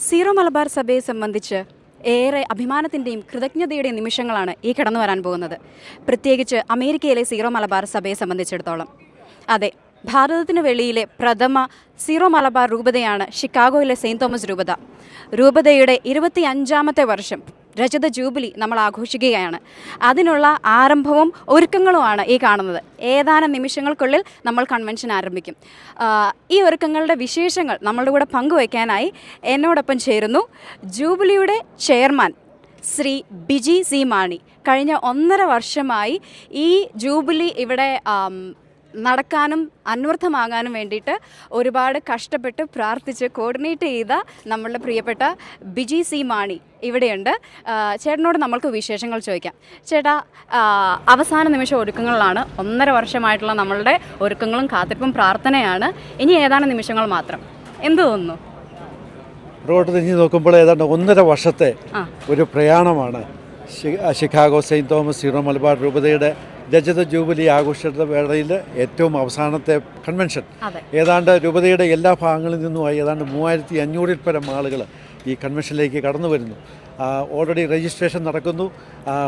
Zero Malabar സഭയെ സംബന്ധിച്ച് ഏറെ അഭിമാനത്തിൻ്റെയും കൃതജ്ഞതയുടെയും നിമിഷങ്ങളാണ് ഈ കടന്നു വരാൻ പോകുന്നത്. പ്രത്യേകിച്ച് അമേരിക്കയിലെ സീറോ മലബാർ സഭയെ സംബന്ധിച്ചിടത്തോളം. അതെ, ഭാരതത്തിന് വെളിയിലെ പ്രഥമ സീറോ മലബാർ രൂപതയാണ് ഷിക്കാഗോയിലെ സെയിൻറ്റ് തോമസ് രൂപത. രൂപതയുടെ 25ാമത്തെ വർഷം രജത ജൂബിലി നമ്മൾ ആഘോഷിക്കുകയാണ്. അതിനുള്ള ആരംഭവും ഒരുക്കങ്ങളുമാണ് ഈ കാണുന്നത്. ഏതാനും നിമിഷങ്ങൾക്കുള്ളിൽ നമ്മൾ കൺവെൻഷൻ ആരംഭിക്കും. ഈ ഒരുക്കങ്ങളുടെ വിശേഷങ്ങൾ നമ്മളുടെ കൂടെ പങ്കുവയ്ക്കാനായി എന്നോടൊപ്പം ചേരുന്നു ജൂബിലിയുടെ ചെയർമാൻ ശ്രീ ബിജി സി മാണി. കഴിഞ്ഞ 1.5 വർഷമായി ഈ ജൂബിലി ഇവിടെ നടക്കാനും അന്വർത്ഥമാകാനും വേണ്ടിയിട്ട് ഒരുപാട് കഷ്ടപ്പെട്ട് പ്രാർത്ഥിച്ച് കോർഡിനേറ്റ് ചെയ്ത നമ്മളുടെ പ്രിയപ്പെട്ട ബിജി സി മാണി ഇവിടെയുണ്ട്. ചേട്ടനോട് നമ്മൾക്ക് വിശേഷങ്ങൾ ചോദിക്കാം. ചേട്ടാ, അവസാന നിമിഷ ഒരുക്കങ്ങളിലാണ്. 1.5 വർഷമായിട്ടുള്ള നമ്മളുടെ ഒരുക്കങ്ങളും കാത്തിരിപ്പും പ്രാർത്ഥനയാണ്. ഇനി ഏതാനും നിമിഷങ്ങൾ മാത്രം. എന്ത് തോന്നുന്നു? റോഡ് തിരിഞ്ഞ് നോക്കുമ്പോൾ ഏതാണ്ട് 1.5 വർഷത്തെ ഒരു പ്രയാണമാണ് Chicago Saint Thomas Syro Malabar രൂപതയുടെ രജത ജൂബിലി ആഘോഷയുടെ വേളയിൽ ഏറ്റവും അവസാനത്തെ കൺവെൻഷൻ. ഏതാണ്ട് രൂപതയുടെ എല്ലാ ഭാഗങ്ങളിൽ നിന്നുമായി ഏതാണ്ട് 3500-ൽ പരം ആളുകൾ ഈ കൺവെൻഷനിലേക്ക് കടന്നു വരുന്നു. ഓൾറെഡി രജിസ്ട്രേഷൻ നടക്കുന്നു,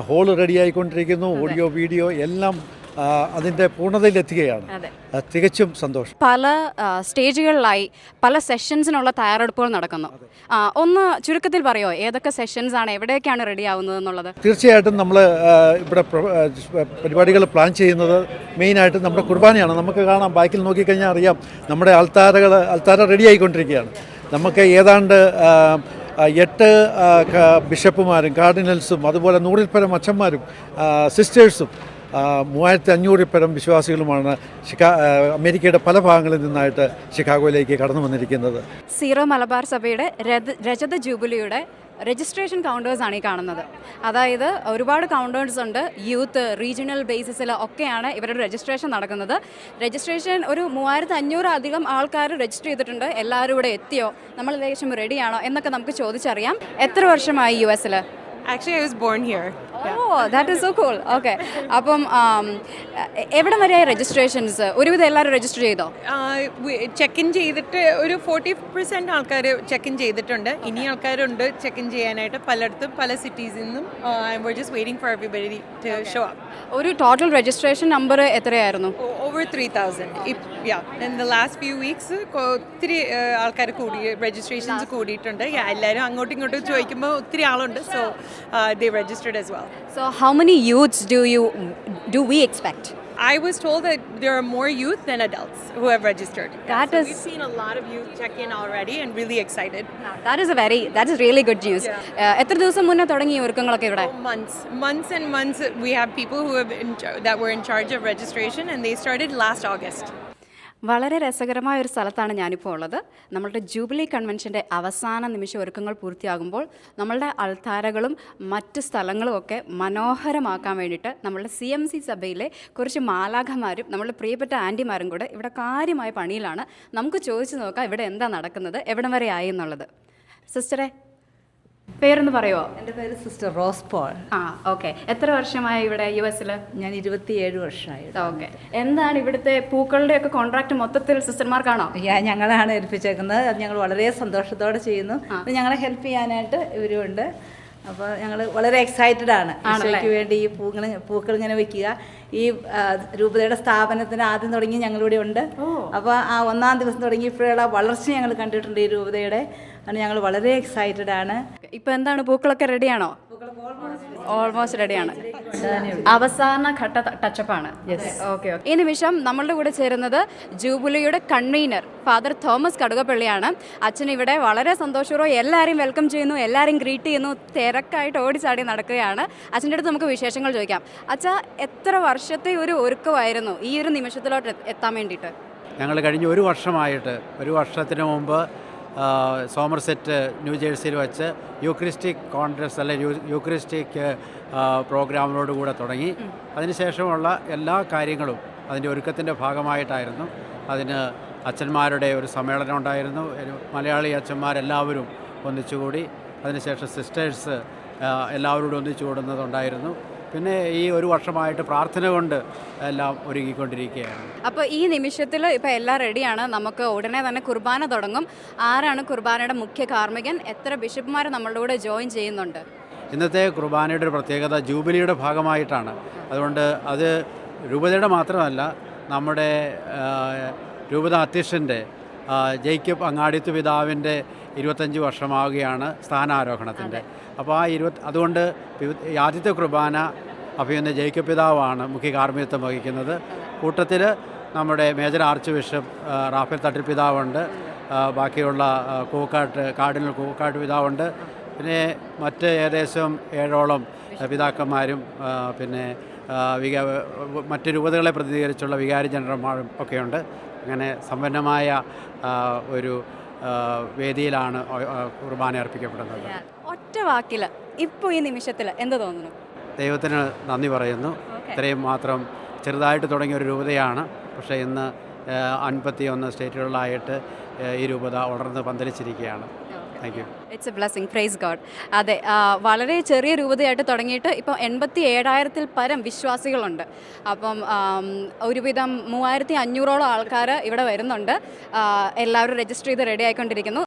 ഹോള് റെഡിയായിക്കൊണ്ടിരിക്കുന്നു, ഓഡിയോ വീഡിയോ എല്ലാം അതിൻ്റെ പൂർണ്ണതയിലെത്തുകയാണ്. തികച്ചും സന്തോഷം. പല സ്റ്റേജുകളിലായി പല സെഷൻസിനുള്ള തയ്യാറെടുപ്പുകൾ നടക്കുന്നു. ഒന്ന് ചുരുക്കത്തിൽ പറയുമോ, ഏതൊക്കെ സെഷൻസ് ആണ്, എവിടെയൊക്കെയാണ് റെഡി ആവുന്നത് എന്നുള്ളത്? തീർച്ചയായിട്ടും നമ്മൾ ഇവിടെ പരിപാടികൾ പ്ലാൻ ചെയ്യുന്നത് മെയിനായിട്ട് നമ്മുടെ കുർബാനയാണ്. നമുക്ക് കാണാം, ബാക്കിൽ നോക്കിക്കഴിഞ്ഞാൽ അറിയാം, നമ്മുടെ അൾത്താര റെഡി ആയിക്കൊണ്ടിരിക്കുകയാണ്. നമുക്ക് ഏതാണ്ട് 8 ബിഷപ്പുമാരും കാർഡിനൽസും അതുപോലെ 100-ൽ പരം അച്ഛന്മാരും സിസ്റ്റേഴ്സും 3500-ൽ പരം വിശ്വാസികളുമാണ് അമേരിക്കയുടെ പല ഭാഗങ്ങളിൽ നിന്നായിട്ട് ഷിക്കാഗോയിലേക്ക് കടന്നു വന്നിരിക്കുന്നത്. സീറോ മലബാർ സഭയുടെ രജത ജൂബിലിയുടെ രജിസ്ട്രേഷൻ കൗണ്ടേഴ്സാണ് ഈ കാണുന്നത്. അതായത് ഒരുപാട് കൗണ്ടേഴ്സ് ഉണ്ട്. യൂത്ത്, റീജിയണൽ ബേസിസിൽ ഒക്കെയാണ് ഇവരുടെ രജിസ്ട്രേഷൻ നടക്കുന്നത്. രജിസ്ട്രേഷൻ ഒരു 3500 അധികം ആൾക്കാർ രജിസ്റ്റർ ചെയ്തിട്ടുണ്ട്. എല്ലാവരും ഇവിടെ എത്തിയോ, നമ്മൾ ഏകദേശം റെഡിയാണോ എന്നൊക്കെ നമുക്ക് ചോദിച്ചറിയാം. എത്ര വർഷമായി US-ൽ? Actually, I was born here. Oh, that is so cool. Okay. അപ്പം എവിടെ വരെയായി രജിസ്ട്രേഷൻസ്? ഒരുവിധം എല്ലാവരും രജിസ്റ്റർ ചെയ്തോ? ചെക്ക് ഇൻ ചെയ്തിട്ട് ഒരു 40% ആൾക്കാർ ചെക്ക് ഇൻ ചെയ്തിട്ടുണ്ട്. ഇനി ആൾക്കാരുണ്ട് ചെക്ക് ഇൻ ചെയ്യാനായിട്ട് പലയിടത്തും, പല സിറ്റീസിൽ നിന്നും. we're just waiting for everybody to show up. ഒരു ടോട്ടൽ രജിസ്ട്രേഷൻ നമ്പർ എത്രയായിരുന്നു? Over 3,000. Yeah. In the last few weeks, ഒത്തിരി ആൾക്കാർ കൂടി, രജിസ്ട്രേഷൻസ് കൂടിയിട്ടുണ്ട്. എല്ലാവരും അങ്ങോട്ടും ഇങ്ങോട്ടും ചോദിക്കുമ്പോൾ ഒത്തിരി ആളുണ്ട്. So they registered as well. So how many youths do we expect? I was told that there are more youth than adults who have registered. We've seen a lot of youth check in already and really excited. That is really good news. എത്ര ദിവസം മുന്നേ തുടങ്ങി ഒരുക്കങ്ങളൊക്കെ ഇവിടെ? Months and months. We have people who have that were in charge of registration and they started last August. വളരെ രസകരമായ ഒരു സ്ഥലത്താണ് ഞാനിപ്പോൾ ഉള്ളത്. നമ്മളുടെ ജൂബിലി കൺവെൻഷൻ്റെ അവസാന നിമിഷ ഒരുക്കങ്ങൾ പൂർത്തിയാകുമ്പോൾ നമ്മളുടെ അൾത്താരകളും മറ്റ് സ്ഥലങ്ങളും ഒക്കെ മനോഹരമാക്കാൻ വേണ്ടിയിട്ട് നമ്മളുടെ CMC സഭയിലെ കുറച്ച് മാലാഖമാരും നമ്മളുടെ പ്രിയപ്പെട്ട ആൻറ്റിമാരും കൂടെ ഇവിടെ കാര്യമായ പണിയിലാണ്. നമുക്ക് ചോദിച്ചു നോക്കാം ഇവിടെ എന്താ നടക്കുന്നത്, എവിടം വരെ ആയി എന്നുള്ളത്. സിസ്റ്ററെ, പേരൊന്ന് പറയുമോ? എൻ്റെ പേര് സിസ്റ്റർ റോസ് പോൾ. ഓക്കെ. എത്ര വർഷമായി ഇവിടെ US-ൽ? ഞാൻ 27 വർഷമായി. ഓക്കെ. എന്താണ് ഇവിടുത്തെ പൂക്കളുടെ ഒക്കെ കോൺട്രാക്ട് മൊത്തത്തിൽ സിസ്റ്റർമാർക്കാണോ? ഞങ്ങളാണ് ഏൽപ്പിച്ചേക്കുന്നത്. അത് ഞങ്ങൾ വളരെ സന്തോഷത്തോടെ ചെയ്യുന്നു. ഞങ്ങളെ ഹെൽപ്പ് ചെയ്യാനായിട്ട് ഇവരുണ്ട്. അപ്പോൾ ഞങ്ങൾ വളരെ എക്സൈറ്റഡ് ആണ് ഈശോയ്ക്ക് വേണ്ടി ഈ പൂക്കൾ ഇങ്ങനെ വെക്കുക. ഈ രൂപതയുടെ സ്ഥാപനത്തിന് ആദ്യം തുടങ്ങി ഞങ്ങളിവിടെ ഉണ്ട്. അപ്പോൾ ആ 1-ാം ദിവസം തുടങ്ങിയപ്പോഴുള്ള വളർച്ച ഞങ്ങൾ കണ്ടിട്ടുണ്ട് ഈ രൂപതയുടെ. അത് ഞങ്ങൾ വളരെ എക്സൈറ്റഡ് ആണ്. ഇപ്പോൾ എന്താണ്, പൂക്കളൊക്കെ റെഡിയാണോ? ഓൾമോസ്റ്റ് റെഡിയാണ്. അവസാന ഘട്ട ടച്ചപ്പാണ്. ഓക്കെ. ഈ നിമിഷം നമ്മളുടെ കൂടെ ചേരുന്നത് ജൂബിലിയുടെ കൺവീനർ ഫാദർ തോമസ് കടുകപ്പള്ളിയാണ്. അച്ഛൻ ഇവിടെ വളരെ സന്തോഷപൂർവ്വം എല്ലാവരെയും വെൽക്കം ചെയ്യുന്നു, എല്ലാവരെയും ഗ്രീറ്റ് ചെയ്യുന്നു, തിരക്കായിട്ട് ഓടിച്ചാടി നടക്കുകയാണ്. അച്ഛൻ്റെ അടുത്ത് നമുക്ക് വിശേഷങ്ങൾ ചോദിക്കാം. അച്ഛാ, എത്ര വർഷത്തെ ഒരു ഒരുക്കമായിരുന്നു ഈ ഒരു നിമിഷത്തിലോട്ട് എത്താൻ വേണ്ടിയിട്ട്? ഞങ്ങൾ കഴിഞ്ഞ 1 വർഷമായിട്ട്, 1 വർഷത്തിന് മുമ്പ് സോമർസെറ്റ് ന്യൂജേഴ്സിയിൽ വെച്ച് യൂക്രിസ്റ്റിക് കോൺഗ്രസ് അല്ലെങ്കിൽ യൂക്രിസ്റ്റിക് പ്രോഗ്രാമിനോട് കൂടെ തുടങ്ങി. അതിനുശേഷമുള്ള എല്ലാ കാര്യങ്ങളും അതിൻ്റെ ഒരുക്കത്തിൻ്റെ ഭാഗമായിട്ടായിരുന്നു. അതിന് അച്ഛന്മാരുടെ ഒരു സമ്മേളനം ഉണ്ടായിരുന്നു. മലയാളി അച്ഛന്മാരെല്ലാവരും ഒന്നിച്ചുകൂടി. അതിനുശേഷം സിസ്റ്റേഴ്സ് എല്ലാവരോടും ഒന്നിച്ചു കൂടുന്നതുണ്ടായിരുന്നു. പിന്നെ ഈ ഒരു വർഷമായിട്ട് പ്രാർത്ഥന കൊണ്ട് എല്ലാം ഒരുങ്ങിക്കൊണ്ടിരിക്കുകയാണ്. അപ്പോൾ ഈ നിമിഷത്തിൽ ഇപ്പോൾ എല്ലാം റെഡിയാണ്. നമുക്ക് ഉടനെ തന്നെ കുർബാന തുടങ്ങും. ആരാണ് കുർബാനയുടെ മുഖ്യ കാർമ്മികൻ? എത്ര ബിഷപ്പുമാർ നമ്മളുടെ കൂടെ ജോയിൻ ചെയ്യുന്നുണ്ട്? ഇന്നത്തെ കുർബാനയുടെ ഒരു പ്രത്യേകത ജൂബിലിയുടെ ഭാഗമായിട്ടാണ്. അതുകൊണ്ട് അത് രൂപതയുടെ മാത്രമല്ല, നമ്മുടെ രൂപത അധ്യക്ഷൻ്റെ ജേക്കബ് അങ്ങാടിത്ത് പിതാവിൻ്റെ 25 വർഷമാവുകയാണ് സ്ഥാനാരോഹണത്തിൻ്റെ. അപ്പോൾ അതുകൊണ്ട് ഈ ആദ്യത്തെ കുർബാന അഭിനന്ദ ജേക്കബ് പിതാവാണ് മുഖ്യ കാർമ്മികത്വം വഹിക്കുന്നത്. കൂട്ടത്തിൽ നമ്മുടെ major arch bishop Raphael Thattil പിതാവുണ്ട്, ബാക്കിയുള്ള കാർഡിനൽ കൂക്കാട്ട് പിതാവുണ്ട്, പിന്നെ മറ്റ് ഏകദേശം 7ഓളം പിതാക്കന്മാരും പിന്നെ മറ്റ് രൂപതകളെ പ്രതിനിധീകരിച്ചുള്ള വികാരി ജനറൽമാരും ഒക്കെയുണ്ട്. അങ്ങനെ സമ്പന്നമായ ഒരു വേദിയിലാണ് കുർബാന അർപ്പിക്കപ്പെടുന്നത്. ഒറ്റ വാക്കിൽ ഇപ്പോൾ ഈ നിമിഷത്തിൽ എന്ത് തോന്നുന്നു? ദൈവത്തിന് നന്ദി പറയുന്നു. ഇത്രയും മാത്രം ചെറുതായിട്ട് തുടങ്ങിയ ഒരു രൂപതയാണ്, പക്ഷേ ഇന്ന് 51 സ്റ്റേറ്റുകളിലായിട്ട് ഈ രൂപത വളർന്ന് പന്തലിച്ചിരിക്കുകയാണ്. Thank you. It's a blessing. Praise God. അതെ, വളരെ ചെറിയ രൂപതയായിട്ട് തുടങ്ങിയിട്ട് ഇപ്പോൾ 87,000-ൽ പരം വിശ്വാസികളുണ്ട്. അപ്പം ഒരുവിധം 3,500ഓളം ആൾക്കാർ ഇവിടെ വരുന്നുണ്ട്. എല്ലാവരും രജിസ്റ്റർ ചെയ്ത് റെഡി ആയിക്കൊണ്ടിരിക്കുന്നു.